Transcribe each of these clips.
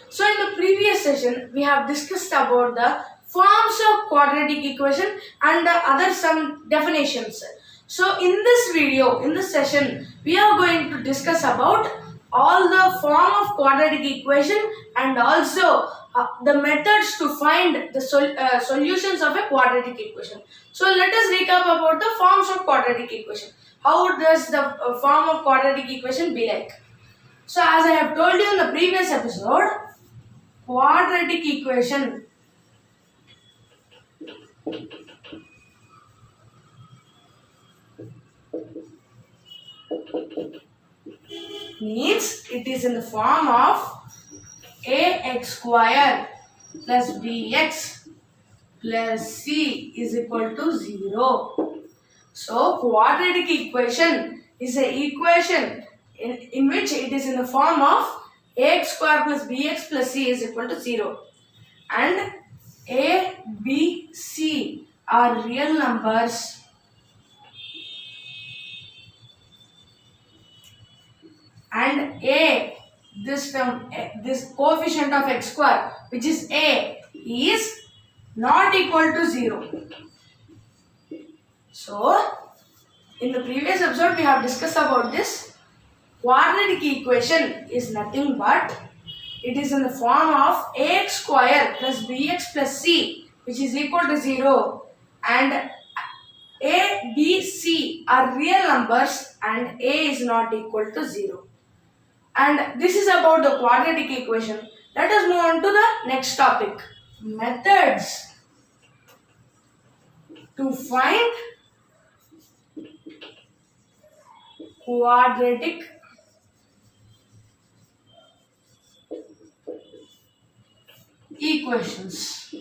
So in the previous session, we have discussed about the forms of quadratic equation and other some definitions. So in this video, in this session, we are going to discuss about all the form of quadratic equation and also the methods to find the solutions of a quadratic equation. So let us recap about the forms of quadratic equation. How does the form of quadratic equation be like? So as I have told you in the previous episode, quadratic equation means it is in the form of ax square plus bx plus c is equal to 0. So quadratic equation is an equation in which it is in the form of ax square plus bx plus c is equal to 0. And a, b, c are real numbers and a, this term, this coefficient of x square which is a is not equal to 0. So in the previous episode we have discussed about this. Quadratic equation is nothing but it is in the form of ax square plus bx plus c which is equal to 0 and a, b, c are real numbers and a is not equal to 0. And this is about the quadratic equation. Let us move on to the next topic. Methods to find quadratic equations.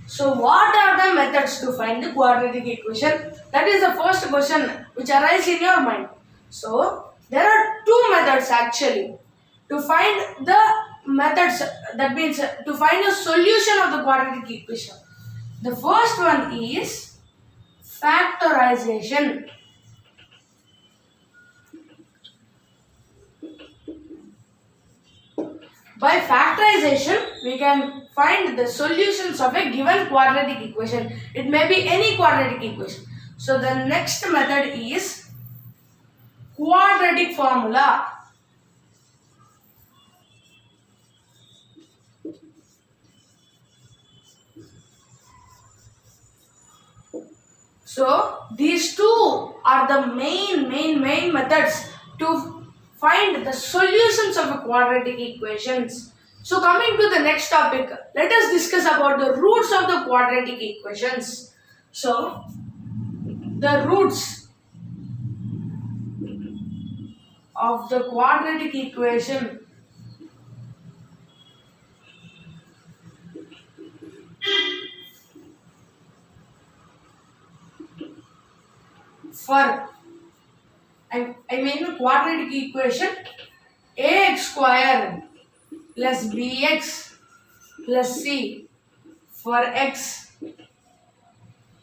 So what are the methods to find the quadratic equation? That is the first question which arises in your mind. So there are two methods actually to find the methods, that means to find a solution of the quadratic equation. The first one is factorization. By factorization, we can find the solutions of a given quadratic equation. It may be any quadratic equation. So the next method is quadratic formula. So these two are the main methods to find the solutions of quadratic equations. So coming to the next topic, let us discuss about the roots of the quadratic equations. So the roots of the quadratic equation for I mean quadratic equation ax square plus bx plus c for x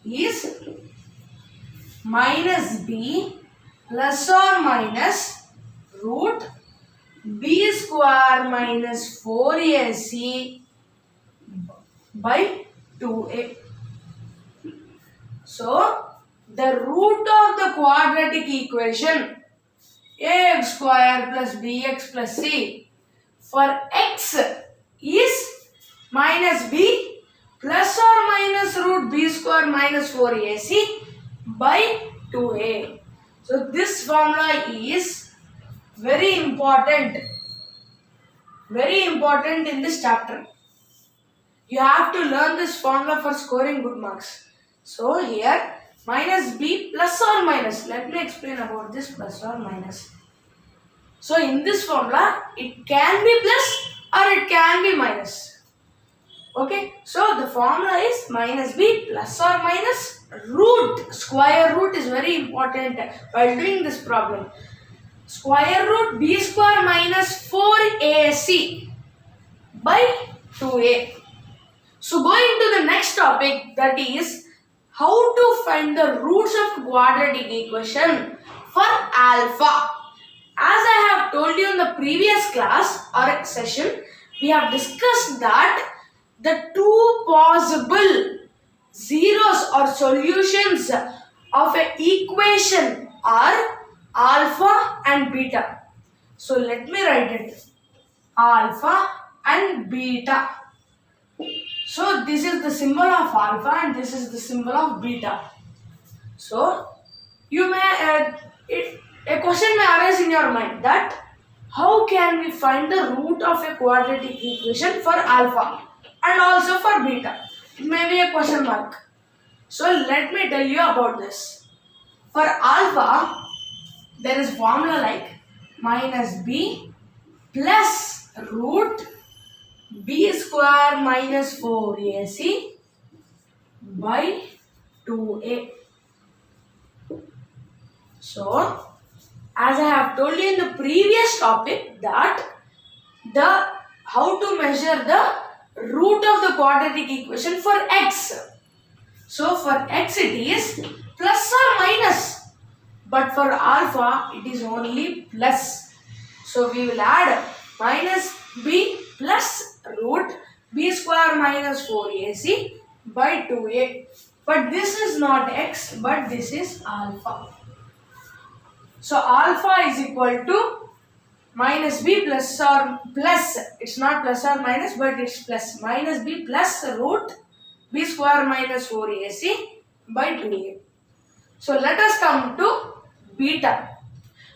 is minus b plus or minus root b square minus 4ac by 2a. So the root of the quadratic equation ax square plus bx plus c for x is minus b plus or minus root b square minus 4ac by 2a. So this formula is very important in this chapter. You have to learn this formula for scoring good marks. So here minus b plus or minus. Let me explain about this plus or minus. So in this formula, it can be plus or it can be minus. Okay, so the formula is minus b plus or minus root. Square root is very important while doing this problem. Square root b square minus 4ac by 2a. So going to the next topic, that is how to find the roots of quadratic equation for alpha. As I have told you in the previous class or session, we have discussed that the two possible zeros or solutions of an equation are alpha and beta. So let me write it. Alpha and beta. So this is the symbol of alpha and this is the symbol of beta. So you may a question may arise in your mind that how can we find the root of a quadratic equation for alpha and also for beta? It may be a question mark. So let me tell you about this. For alpha, there is formula like minus b plus root b square minus 4ac by 2a. So, as I have told you in the previous topic that how to measure the root of the quadratic equation for x. So, for x it is plus or minus, but for alpha it is only plus. So, we will add minus b plus root b square minus 4ac by 2a. But this is not x, but this is alpha. So alpha is equal to minus b plus or plus. It's not plus or minus, but it's plus. Minus b plus root b square minus 4ac by 2a. So let us come to beta.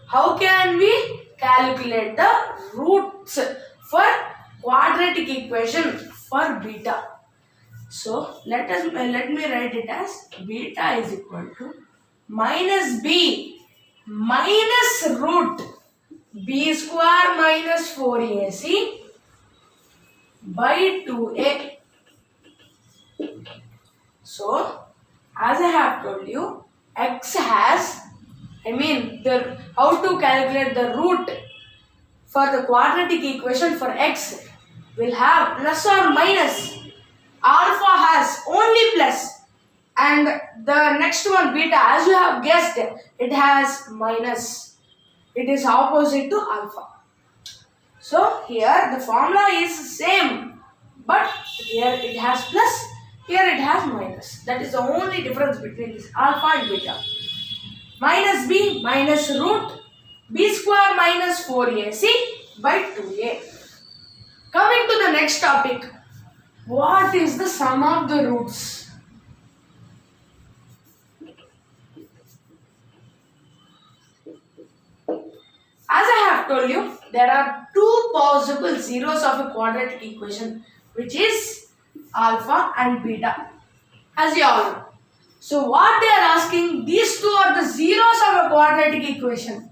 How can we calculate the roots for quadratic equation for beta? So let me write it as beta is equal to minus b minus root b square minus 4ac by 2a. So, as I have told you, x has, how to calculate the root for the quadratic equation for x will have plus or minus. Alpha has only plus. And the next one, beta, as you have guessed, it has minus. It is opposite to alpha. So here the formula is same, but here it has plus, here it has minus. That is the only difference between this alpha and beta. Minus b minus root b square minus 4ac by 2a. Coming to the next topic, what is the sum of the roots? As I have told you, there are two possible zeros of a quadratic equation, which is alpha and beta, as you all know. So what they are asking, these two are the zeros of a quadratic equation.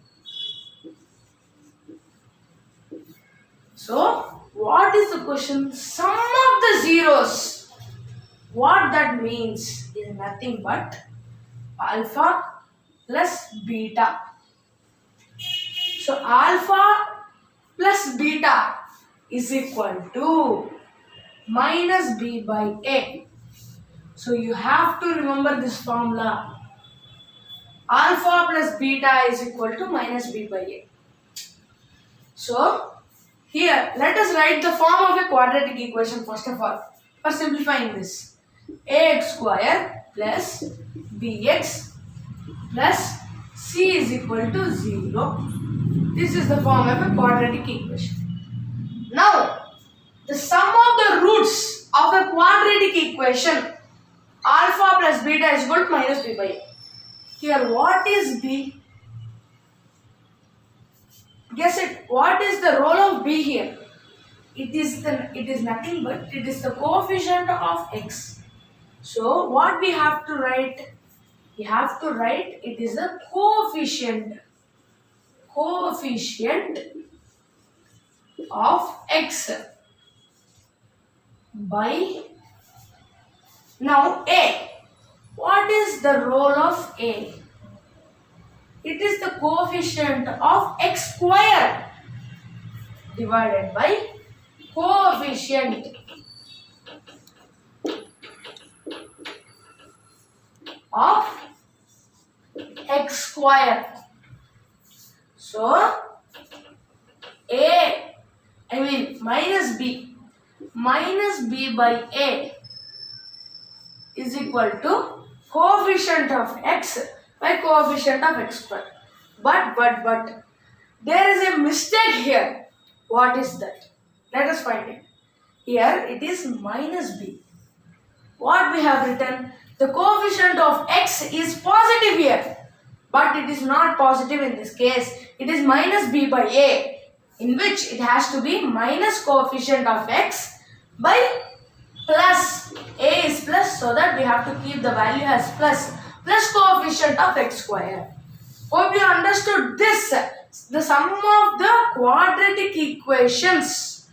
So what is the question? Sum of the zeros. What that means is nothing but alpha plus beta. So alpha plus beta is equal to minus b by a. So you have to remember this formula. Alpha plus beta is equal to minus b by a. So here let us write the form of a quadratic equation first of all. For simplifying this, ax square plus bx plus c is equal to 0. This is the form of a quadratic equation. Now, the sum of the roots of a quadratic equation, alpha plus beta is equal to minus b by a. Here, what is b? Guess it. What is the role of b here? It is nothing but it is the coefficient of x. So, what we have to write? We have to write it is a coefficient of x by, now a. What is the role of a? It is the coefficient of x square divided by coefficient of x square. So minus b by a is equal to coefficient of x by coefficient of x square. But there is a mistake here. What is that? Let us find it. Here it is minus b. What we have written? The coefficient of x is positive here, but it is not positive in this case. It is minus b by a, in which it has to be minus coefficient of x by plus. A is plus, so that we have to keep the value as plus coefficient of x square. Hope you understood this. The sum of the quadratic equations,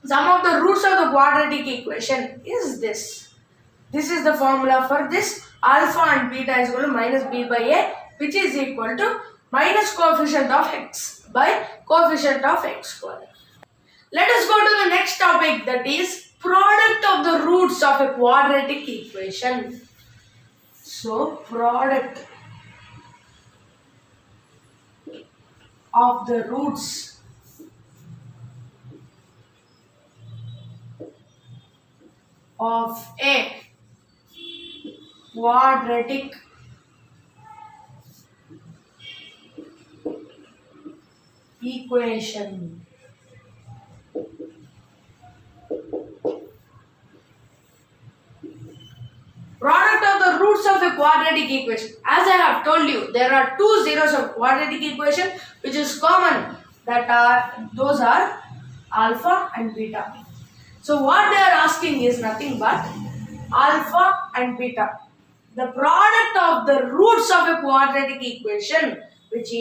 sum of the roots of the quadratic equation is this. This is the formula for this. Alpha and beta is equal to minus b by a, which is equal to minus coefficient of x by coefficient of x square. Let us go to the next topic, that is product of the roots of a quadratic equation. So product of the roots of a quadratic equation. Product of the roots of a quadratic equation. As I have told you, there are two zeros of quadratic equation which is common. Those are alpha and beta. So what they are asking is nothing but alpha and beta. The product of the roots of a quadratic equation, which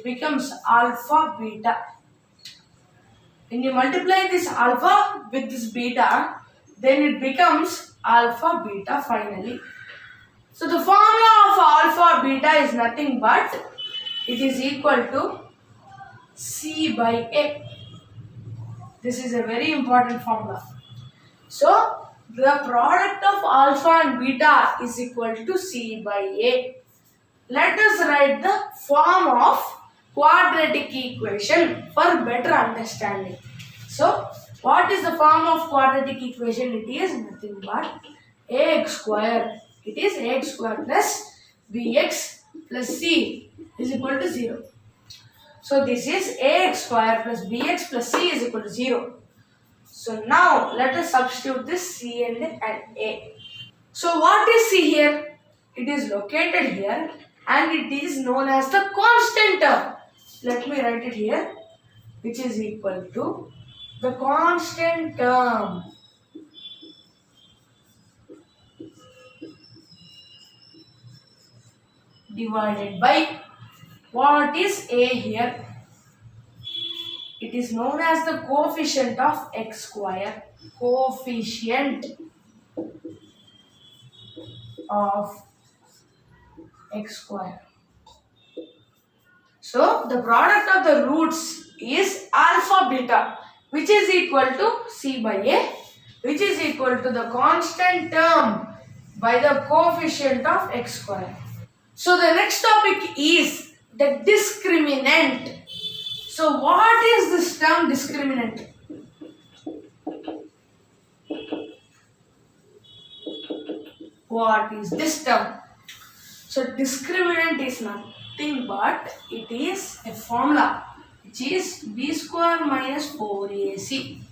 becomes alpha beta. When you multiply this alpha with this beta, then it becomes alpha beta finally. So the formula of alpha beta is nothing but it is equal to c by a. This is a very important formula. So the product of alpha and beta is equal to c by a. Let us write the form of quadratic equation for better understanding. So what is the form of quadratic equation? It is nothing but ax square. It is ax square plus bx plus c is equal to 0. So this is ax square plus bx plus c is equal to 0. So now let us substitute this c and a. So what is c here? It is located here and it is known as the constant term. Let me write it here, which is equal to the constant term divided by what is a here? It is known as the coefficient of x square. Coefficient of x square. So the product of the roots is alpha beta, which is equal to c by a, which is equal to the constant term by the coefficient of x square. So the next topic is the discriminant. So what is this term discriminant? What is this term? So discriminant is nothing but it is a formula which is b square minus 4ac.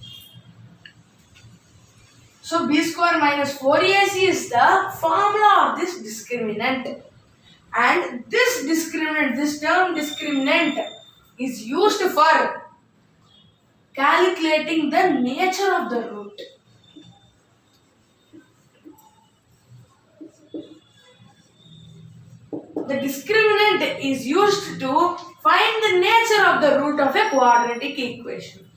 So b square minus 4ac is the formula of this discriminant. And this discriminant, this term discriminant is used for calculating the nature of the root. The discriminant is used to find the nature of the root of a quadratic equation.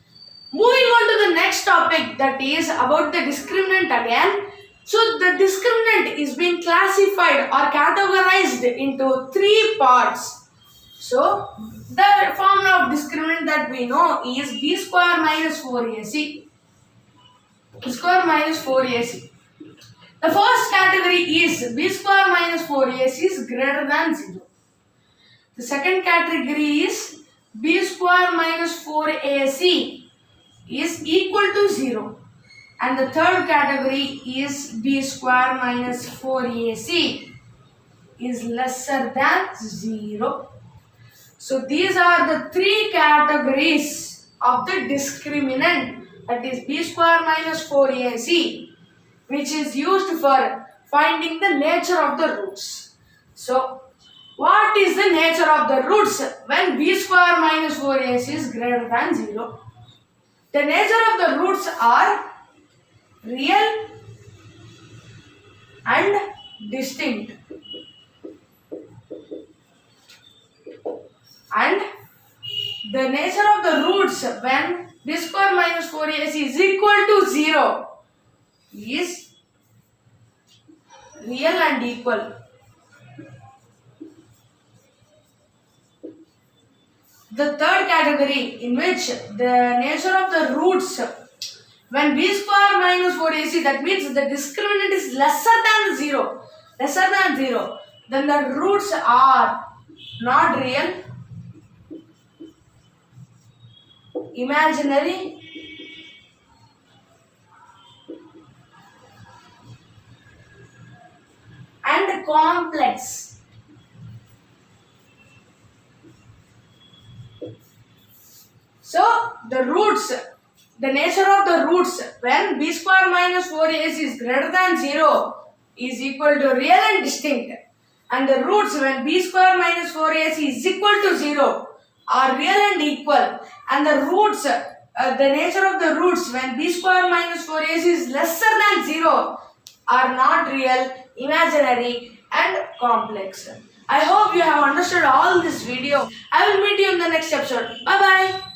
Moving on to the next topic, that is about the discriminant again. So the discriminant is being classified or categorized into three parts. So the formula of discriminant that we know is b square minus 4ac. b square minus 4ac. The first category is b square minus 4ac is greater than 0. The second category is b square minus 4ac is equal to 0. And the third category is b square minus 4ac is lesser than 0. So these are the three categories of the discriminant, that is b square minus 4ac, which is used for finding the nature of the roots. So what is the nature of the roots when b square minus 4ac is greater than 0? The nature of the roots are real and distinct. And the nature of the roots when b square minus 4ac is equal to 0 is real and equal. The third category, in which the nature of the roots when b square minus 4ac, that means the discriminant is lesser than 0, then the roots are not real, imaginary, and complex. So the roots, the nature of the roots when b square minus 4ac is greater than 0 is equal to real and distinct. And the roots when b square minus 4ac is equal to 0 are real and equal. And the roots, the nature of the roots when b square minus 4ac is lesser than 0 are not real, imaginary, and complex. I hope you have understood all this video. I will meet you in the next episode. Bye bye.